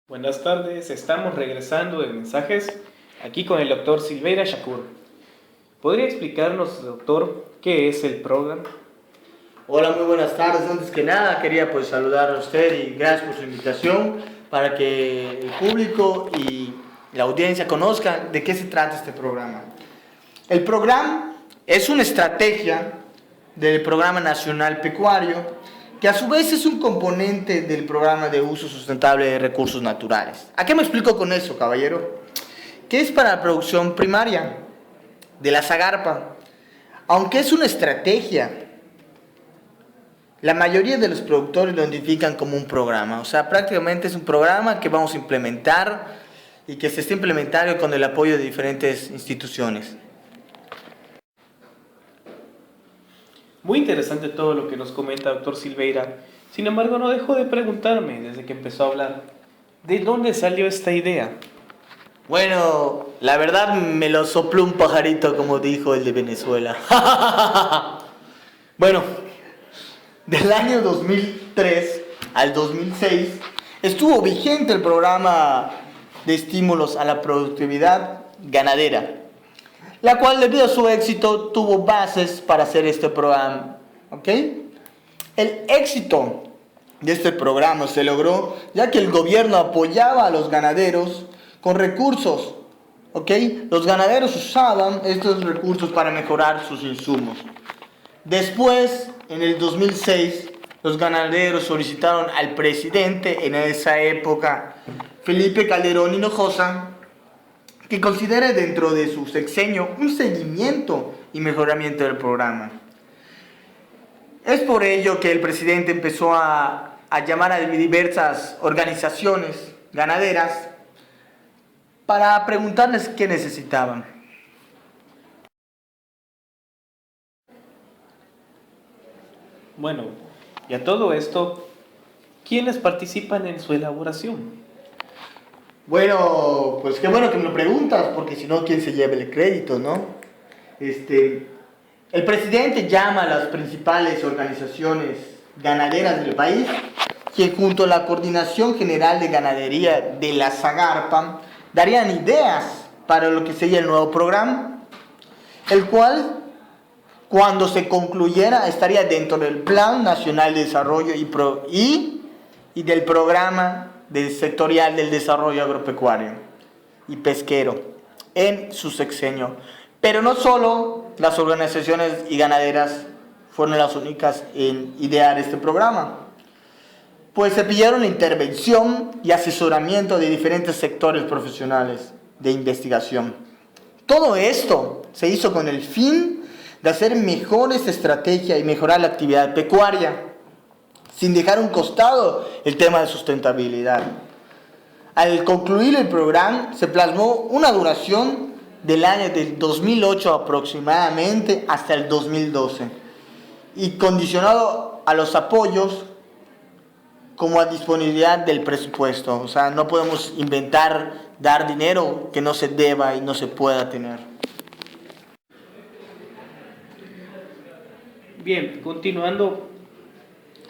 Buenas tardes, estamos regresando de mensajes aquí con el doctor Silveira Shakur. ¿Podría explicarnos, doctor, qué es el programa? Hola, muy buenas tardes. Antes que nada quería saludar a usted y gracias por su invitación para que el público y la audiencia conozcan de qué se trata este programa. El programa es una estrategia del Programa Nacional Pecuario que a su vez es un componente del Programa de Uso Sustentable de Recursos Naturales. ¿A qué me explico con eso, caballero? Que es para la producción primaria de la Zagarpa. Aunque es una estrategia, la mayoría de los productores lo identifican como un programa. O sea, prácticamente es un programa que vamos a implementar y que se está implementando con el apoyo de diferentes instituciones. Muy interesante todo lo que nos comenta, doctor Silveira. Sin embargo, no dejo de preguntarme desde que empezó a hablar, ¿de dónde salió esta idea? Bueno, la verdad me lo sopló un pajarito, como dijo el de Venezuela. Bueno, del año 2003 al 2006 estuvo vigente el programa de estímulos a la productividad ganadera, la cual debido a su éxito tuvo bases para hacer este programa. ¿Ok? El éxito de este programa se logró ya que el gobierno apoyaba a los ganaderos con recursos. ¿Ok? Los ganaderos usaban estos recursos para mejorar sus insumos. Después, en el 2006, los ganaderos solicitaron al presidente en esa época, Felipe Calderón Hinojosa, que considere dentro de su sexenio un seguimiento y mejoramiento del programa. Es por ello que el presidente empezó a llamar a diversas organizaciones ganaderas para preguntarles qué necesitaban. Bueno, y a todo esto, ¿quiénes participan en su elaboración? Bueno, pues qué bueno que me lo preguntas, porque si no, ¿quién se lleva el crédito, no? El presidente llama a las principales organizaciones ganaderas del país, que junto a la Coordinación General de Ganadería de la Zagarpa darían ideas para lo que sería el nuevo programa, el cual, cuando se concluyera, estaría dentro del Plan Nacional de Desarrollo y del Programa Sectorial del Desarrollo Agropecuario y Pesquero en su sexenio. Pero no solo las organizaciones y ganaderas fueron las únicas en idear este programa, pues se pidieron la intervención y asesoramiento de diferentes sectores profesionales de investigación. Todo esto se hizo con el fin de hacer mejores estrategias y mejorar la actividad pecuaria, sin dejar a un costado el tema de sustentabilidad. Al concluir el programa, se plasmó una duración del año del 2008 aproximadamente hasta el 2012, y condicionado a los apoyos como a disponibilidad del presupuesto. O sea, no podemos inventar dar dinero que no se deba y no se pueda tener. Bien, continuando,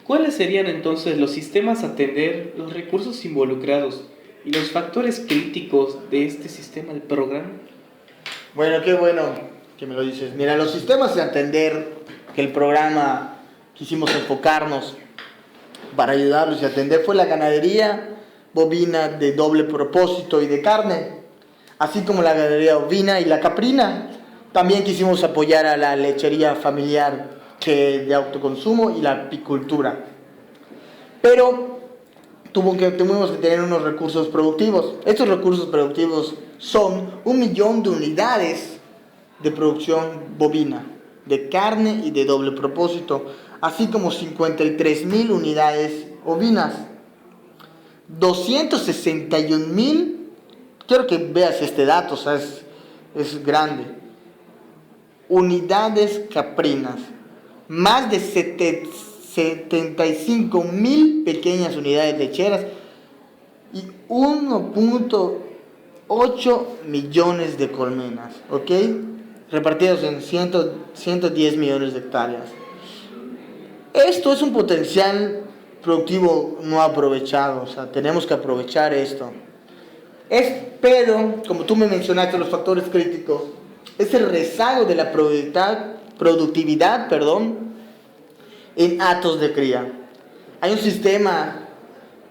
¿cuáles serían entonces los sistemas a atender, los recursos involucrados y los factores críticos de este sistema del programa? Bueno, qué bueno que me lo dices. Mira, los sistemas de atender que el programa quisimos enfocarnos para ayudarlos y atender fue la ganadería bovina de doble propósito y de carne, así como la ganadería ovina y la caprina. También quisimos apoyar a la lechería familiar de autoconsumo y la apicultura. Pero tuvimos que tener unos recursos productivos. Estos recursos productivos son 1 millón de unidades de producción bovina, de carne y de doble propósito, así como 53,000 unidades ovinas, 261,000, quiero que veas este dato, o sea, es grande, unidades caprinas, más de 75,000 pequeñas unidades lecheras y 1.8 millones de colmenas, ¿ok? Repartidos en 110 millones de hectáreas. Esto es un potencial productivo no aprovechado. O sea, tenemos que aprovechar esto. Pero, como tú me mencionaste, los factores críticos, es el rezago de la productividad, en actos de cría. Hay un sistema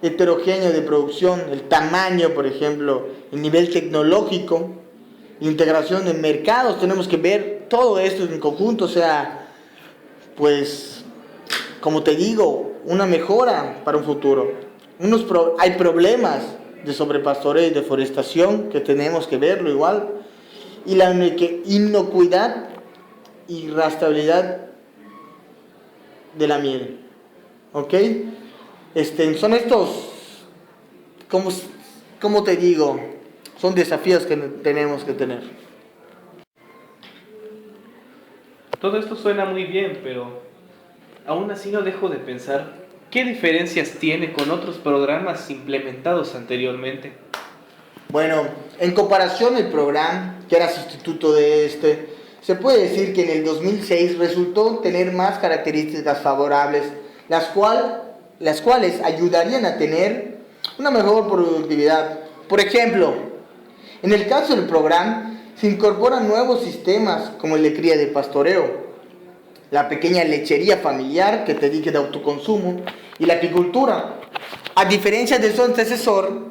heterogéneo de producción, el tamaño, por ejemplo, el nivel tecnológico, integración en mercados, tenemos que ver todo esto en conjunto, o sea, pues, como te digo, una mejora para un futuro. Hay problemas de sobrepastoreo y deforestación que tenemos que verlo igual, y la inocuidad y rastreabilidad de la miel, ¿ok? Son estos, como te digo, son desafíos que tenemos que tener. Todo esto suena muy bien, pero aún así no dejo de pensar qué diferencias tiene con otros programas implementados anteriormente. Bueno, en comparación el programa, que era sustituto de se puede decir que en el 2006 resultó tener más características favorables, las cuales ayudarían a tener una mejor productividad. Por ejemplo, en el caso del programa, se incorporan nuevos sistemas como el de cría de pastoreo, la pequeña lechería familiar que te dije de autoconsumo y la apicultura. A diferencia de su antecesor,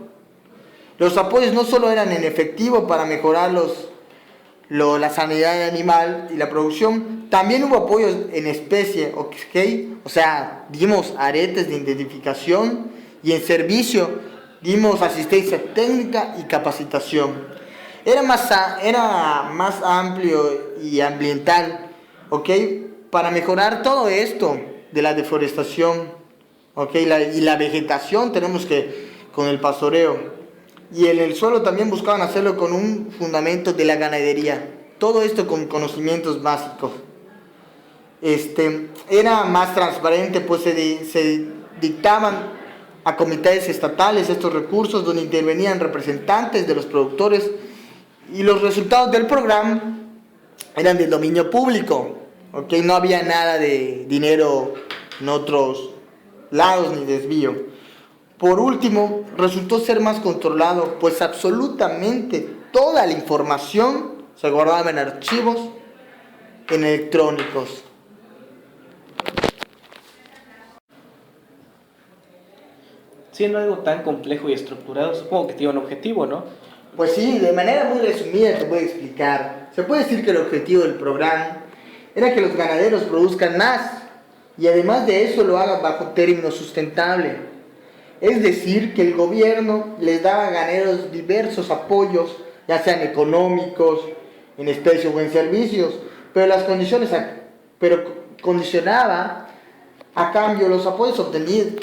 los apoyos no solo eran en efectivo para mejorar la sanidad animal y la producción, también hubo apoyos en especie, ¿ok? O sea, dimos aretes de identificación y en servicio dimos asistencia técnica y capacitación. Era más amplio y ambiental, ¿ok? Para mejorar todo esto de la deforestación, ¿ok? Y la vegetación tenemos que, con el pastoreo. Y en el suelo también buscaban hacerlo con un fundamento de la ganadería. Todo esto con conocimientos básicos. Era más transparente, pues se dictaban a comités estatales estos recursos donde intervenían representantes de los productores y los resultados del programa eran de dominio público. ¿Okay? No había nada de dinero en otros lados ni desvío. Por último, resultó ser más controlado, pues absolutamente toda la información se guardaba en archivos electrónicos. Siendo algo tan complejo y estructurado, supongo que tiene un objetivo, ¿no? Pues sí, de manera muy resumida te voy a explicar. Se puede decir que el objetivo del programa era que los ganaderos produzcan más y además de eso lo hagan bajo términos sustentables. Es decir, que el gobierno les daba a ganaderos diversos apoyos, ya sean económicos, en especie o en servicios, pero condicionaba a cambio los apoyos obtenidos,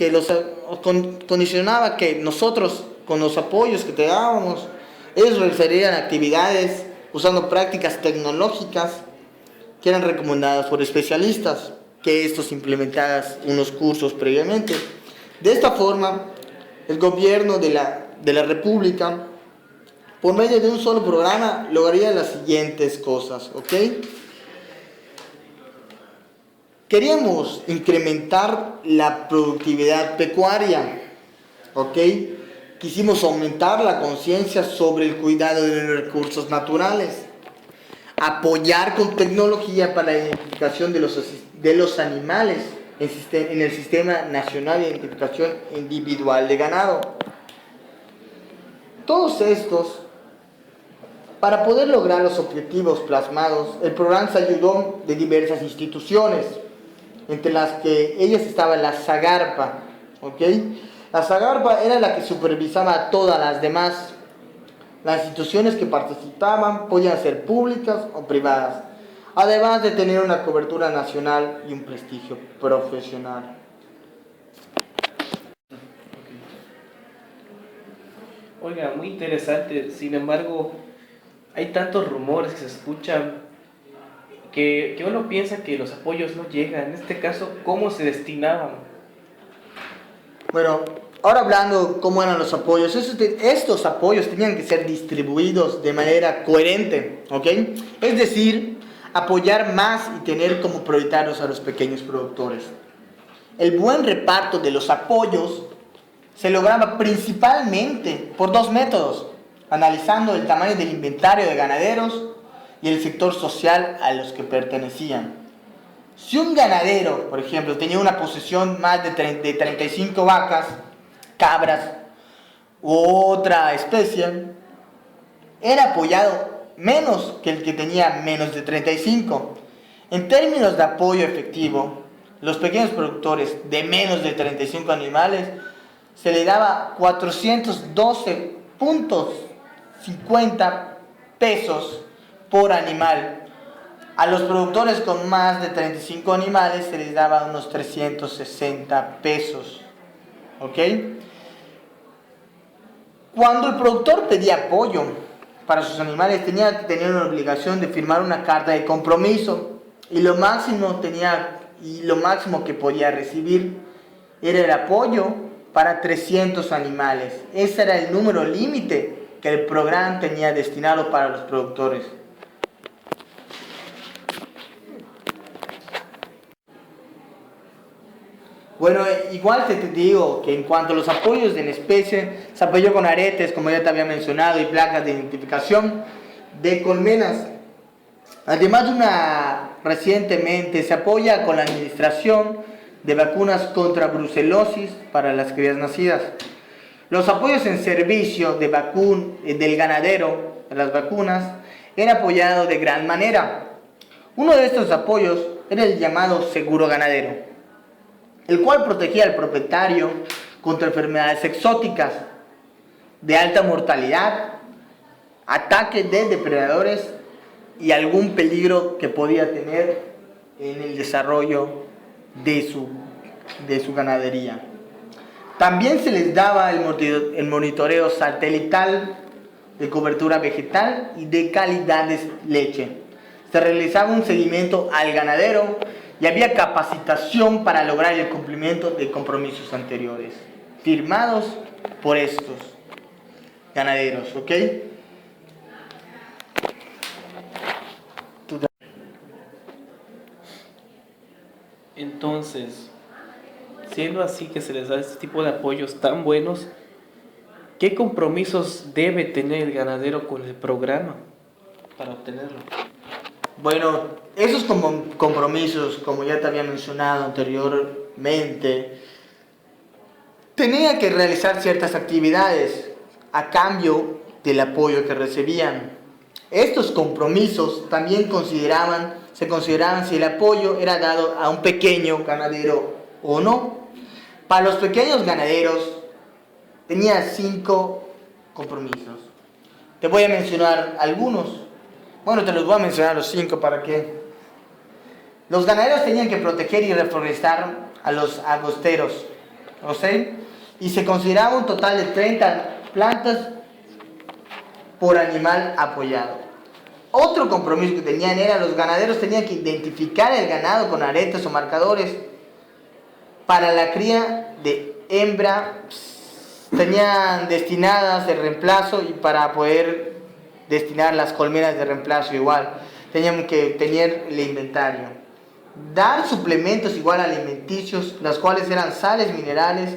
condicionaba que nosotros, con los apoyos que te dábamos, ellos realizarían actividades usando prácticas tecnológicas que eran recomendadas por especialistas, que estos implementadas unos cursos previamente. De esta forma, el gobierno de la República, por medio de un solo programa, lograría las siguientes cosas, ¿ok? Queríamos incrementar la productividad pecuaria, ¿ok? Quisimos aumentar la conciencia sobre el cuidado de los recursos naturales, apoyar con tecnología para la identificación de los animales en el Sistema Nacional de Identificación Individual de Ganado. Todos estos, para poder lograr los objetivos plasmados, el programa se ayudó de diversas instituciones, entre las que ellas estaba la SAGARPA, ¿ok? La SAGARPA era la que supervisaba a todas las demás. Las instituciones que participaban podían ser públicas o privadas, además de tener una cobertura nacional y un prestigio profesional. Oiga, muy interesante. Sin embargo, hay tantos rumores que se escuchan que uno piensa que los apoyos no llegan. En este caso, ¿cómo se destinaban? Bueno, ahora hablando cómo eran los apoyos, estos apoyos tenían que ser distribuidos de manera coherente, ¿ok? Es decir, apoyar más y tener como prioritarios a los pequeños productores. El buen reparto de los apoyos se lograba principalmente por dos métodos: analizando el tamaño del inventario de ganaderos y el sector social a los que pertenecían. Si un ganadero, por ejemplo, tenía una posesión más de 35 vacas, cabras u otra especie, era apoyado menos que el que tenía menos de 35. En términos de apoyo efectivo, los pequeños productores de menos de 35 animales se le daba 412.50 pesos por animal. A los productores con más de 35 animales se les daba unos 360 pesos. ¿Ok? Cuando el productor pedía apoyo para sus animales, tenía que tener una obligación de firmar una carta de compromiso, y lo máximo que podía recibir era el apoyo para 300 animales. Ese era el número límite que el programa tenía destinado para los productores. Bueno, igual te digo que en cuanto a los apoyos en especie, se apoyó con aretes, como ya te había mencionado, y placas de identificación de colmenas. Además, recientemente se apoya con la administración de vacunas contra brucelosis para las crías nacidas. Los apoyos en servicio del ganadero, de las vacunas, era apoyado de gran manera. Uno de estos apoyos era el llamado seguro ganadero, el cual protegía al propietario contra enfermedades exóticas de alta mortalidad, ataques de depredadores y algún peligro que podía tener en el desarrollo de su ganadería. También se les daba el monitoreo satelital de cobertura vegetal y de calidad de leche. Se realizaba un seguimiento al ganadero y había capacitación para lograr el cumplimiento de compromisos anteriores firmados por estos ganaderos, ¿ok? Entonces, siendo así que se les da este tipo de apoyos tan buenos, ¿qué compromisos debe tener el ganadero con el programa para obtenerlo? Bueno, esos compromisos, como ya te había mencionado anteriormente, tenía que realizar ciertas actividades a cambio del apoyo que recibían. Estos compromisos también se consideraban si el apoyo era dado a un pequeño ganadero o no. Para los pequeños ganaderos tenía 5 compromisos. Te voy a mencionar algunos. Bueno, te los voy a mencionar los 5 para que... Los ganaderos tenían que proteger y reforestar a los agosteros, ¿ok? Y se consideraba un total de 30 plantas por animal apoyado. Otro compromiso que tenían era los ganaderos tenían que identificar el ganado con aretes o marcadores. Para la cría de hembra tenían destinadas de reemplazo, y para poder destinar las colmenas de reemplazo igual tenían que tener el inventario. Dar suplementos igual alimenticios, las cuales eran sales minerales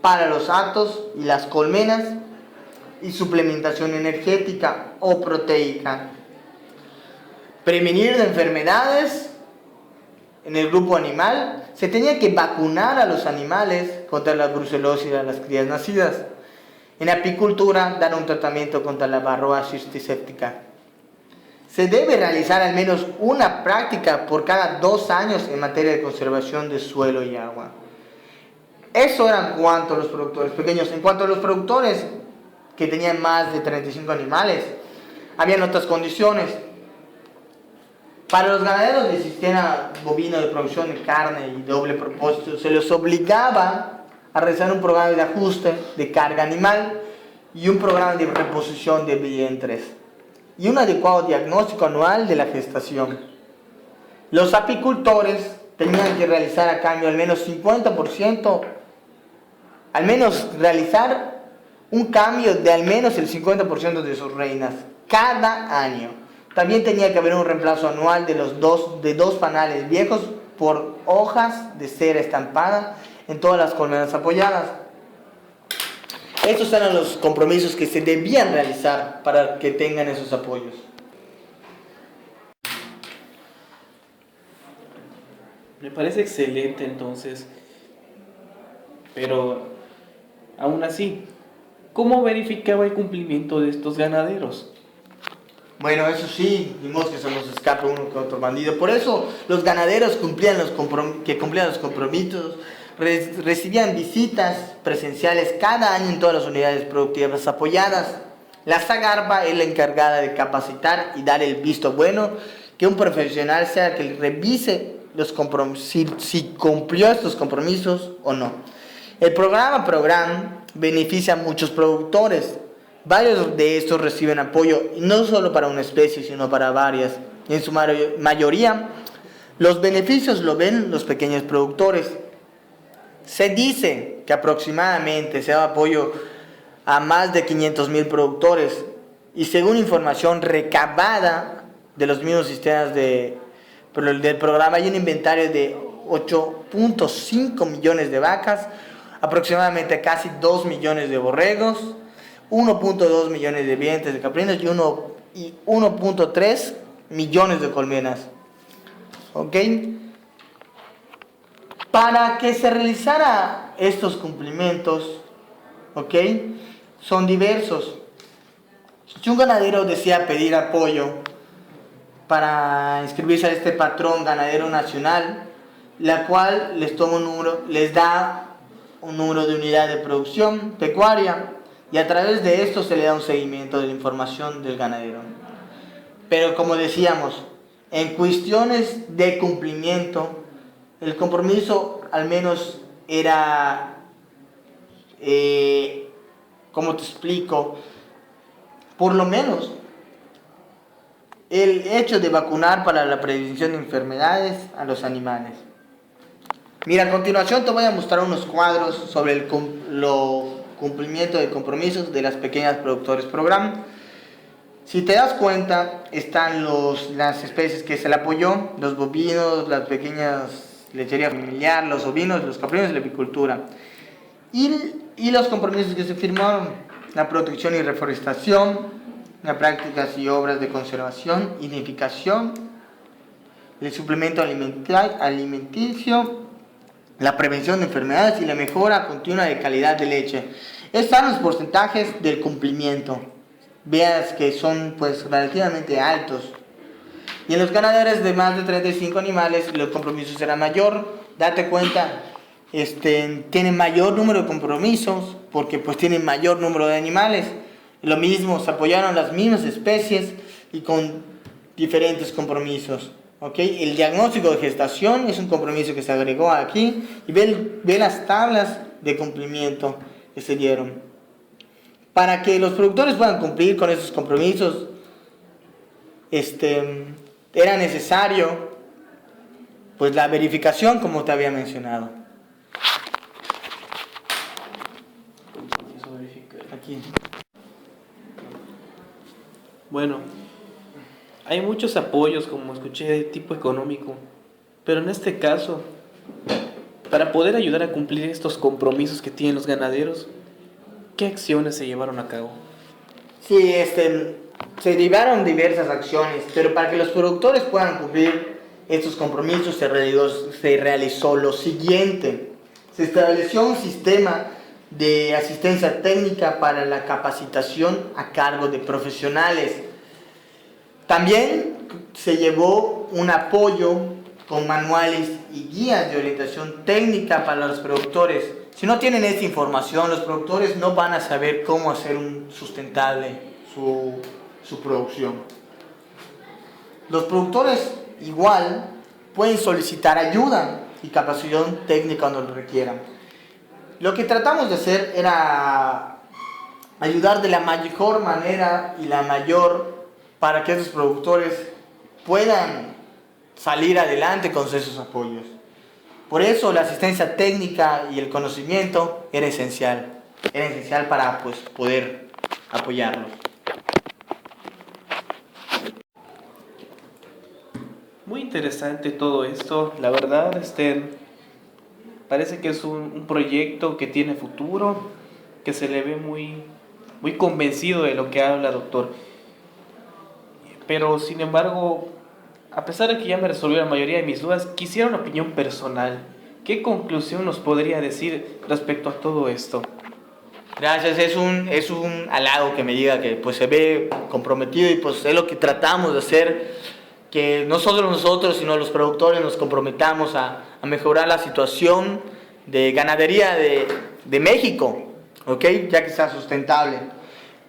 para los actos y las colmenas, y suplementación energética o proteica. Prevenir de enfermedades en el grupo animal. Se tenía que vacunar a los animales contra la brucelosis a las crías nacidas. En apicultura, dar un tratamiento contra la varroa cistiséptica. Se debe realizar al menos una práctica por cada 2 años en materia de conservación de suelo y agua. Eso era en cuanto a los productores pequeños. En cuanto a los productores que tenían más de 35 animales, habían otras condiciones. Para los ganaderos de sistema bovino de producción de carne y doble propósito, se les obligaba a realizar un programa de ajuste de carga animal y un programa de reposición de vientres y un adecuado diagnóstico anual de la gestación. Los apicultores tenían que realizar a cambio al menos 50%, al menos realizar un cambio de al menos el 50% de sus reinas cada año. También tenía que haber un reemplazo anual de dos panales viejos por hojas de cera estampada en todas las colmenas apoyadas. Estos eran los compromisos que se debían realizar para que tengan esos apoyos. Me parece excelente entonces, pero aún así, ¿cómo verificaba el cumplimiento de estos ganaderos? Bueno, eso sí, ni modo que se nos escape uno que otro bandido. Por eso los ganaderos cumplían los compromisos, recibían visitas presenciales cada año en todas las unidades productivas apoyadas. La Zagarpa es la encargada de capacitar y dar el visto bueno, que un profesional sea que revise si cumplió estos compromisos o no. El programa beneficia a muchos productores. Varios de estos reciben apoyo, no solo para una especie, sino para varias. Y en su mayoría, los beneficios lo ven los pequeños productores. Se dice que aproximadamente se da apoyo a más de 500,000 productores. Y según información recabada de los mismos sistemas del programa, hay un inventario de 8.5 millones de vacas, aproximadamente casi 2 millones de borregos, 1.2 millones de vientres de caprinos y 1.3 millones de colmenas. ¿Ok? Para que se realizara estos cumplimientos, ¿ok?, son diversos. Si un ganadero desea pedir apoyo para inscribirse a este patrón ganadero nacional, la cual les da un número de unidad de producción pecuaria, y a través de esto se le da un seguimiento de la información del ganadero. Pero como decíamos, en cuestiones de cumplimiento, el compromiso al menos era, ¿cómo te explico? Por lo menos el hecho de vacunar para la prevención de enfermedades a los animales. Mira, a continuación te voy a mostrar unos cuadros sobre el cumplimiento de compromisos de las pequeñas productores programa. Si te das cuenta, están las especies que se le apoyó, los bovinos, las pequeñas lechería familiar, los ovinos, los caprinos y la apicultura. Y los compromisos que se firmaron: la protección y reforestación, las prácticas y obras de conservación y nidificación, el suplemento alimenticio, la prevención de enfermedades y la mejora continua de calidad de leche. Estos están los porcentajes del cumplimiento. Veas que son pues relativamente altos. Y en los ganaderos de más de 35 animales los compromisos serán mayor. Date cuenta, tienen mayor número de compromisos porque pues tienen mayor número de animales. Lo mismo, se apoyaron las mismas especies y con diferentes compromisos. ¿Okay? El diagnóstico de gestación es un compromiso que se agregó aquí, y ve las tablas de cumplimiento que se dieron. Para que los productores puedan cumplir con esos compromisos, era necesario pues la verificación, como te había mencionado. Aquí. Bueno, hay muchos apoyos, como escuché, de tipo económico, pero en este caso, para poder ayudar a cumplir estos compromisos que tienen los ganaderos, ¿qué acciones se llevaron a cabo? Sí, se llevaron diversas acciones, pero para que los productores puedan cumplir estos compromisos se realizó lo siguiente. Se estableció un sistema de asistencia técnica para la capacitación a cargo de profesionales. También se llevó un apoyo con manuales y guías de orientación técnica para los productores. Si no tienen esta información, los productores no van a saber cómo hacer sustentable su producción. Los productores igual pueden solicitar ayuda y capacitación técnica cuando lo requieran. Lo que tratamos de hacer era ayudar de la mejor manera y la mayor para que esos productores puedan salir adelante con esos apoyos. Por eso la asistencia técnica y el conocimiento era esencial para pues, poder apoyarlos. Muy interesante todo esto, la verdad, parece que es un proyecto que tiene futuro, que se le ve muy convencido de lo que habla, doctor. Pero sin embargo, a pesar de que ya me resolvió la mayoría de mis dudas, quisiera una opinión personal. ¿Qué conclusión nos podría decir respecto a todo esto? Gracias, es un halago que me diga que pues se ve comprometido y pues es lo que tratamos de hacer, que no solo nosotros sino los productores nos comprometamos a mejorar la situación de ganadería de México, ¿ok? Ya que sea sustentable.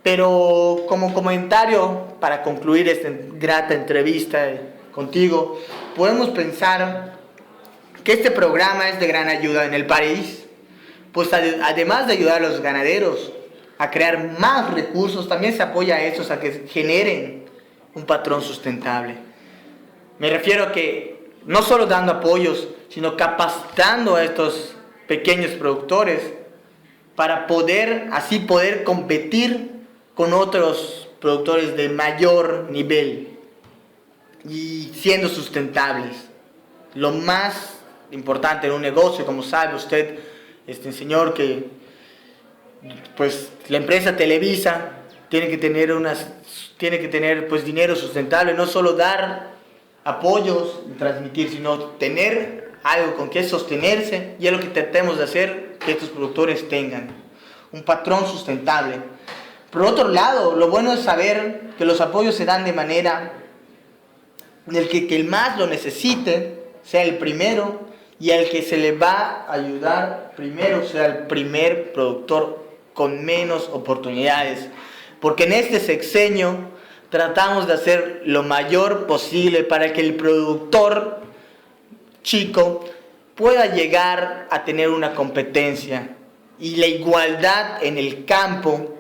Pero como comentario para concluir esta grata entrevista contigo, podemos pensar que este programa es de gran ayuda en el país, pues además de ayudar a los ganaderos a crear más recursos, también se apoya a estos a que generen un patrón sustentable. Me refiero a que no solo dando apoyos, sino capacitando a estos pequeños productores para así poder competir con otros productores de mayor nivel y siendo sustentables. Lo más importante en un negocio, como sabe usted, señor, que pues la empresa Televisa tiene que tener pues dinero sustentable, no solo dar apoyos y transmitir, sino tener algo con que sostenerse, y es lo que tratemos de hacer que estos productores tengan un patrón sustentable. Por otro lado, lo bueno es saber que los apoyos se dan de manera en el que el más lo necesite sea el primero, y al que se le va a ayudar primero sea el primer productor con menos oportunidades. Porque en este sexenio tratamos de hacer lo mayor posible para que el productor chico pueda llegar a tener una competencia y la igualdad en el campo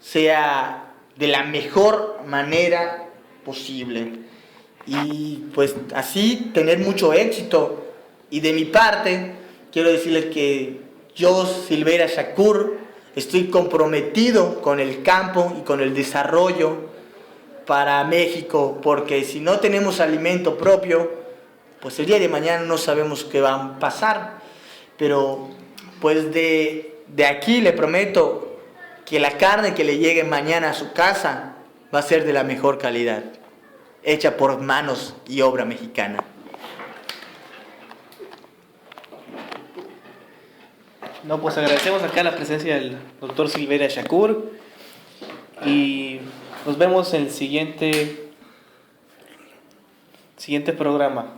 sea de la mejor manera posible. Y pues así tener mucho éxito. Y de mi parte, quiero decirles que yo, Silveira Shakur, estoy comprometido con el campo y con el desarrollo para México, porque si no tenemos alimento propio, pues el día de mañana no sabemos qué va a pasar. Pero pues de aquí le prometo que la carne que le llegue mañana a su casa va a ser de la mejor calidad, hecha por manos y obra mexicana. No, pues agradecemos acá la presencia del doctor Silveira Shakur y nos vemos en el siguiente programa.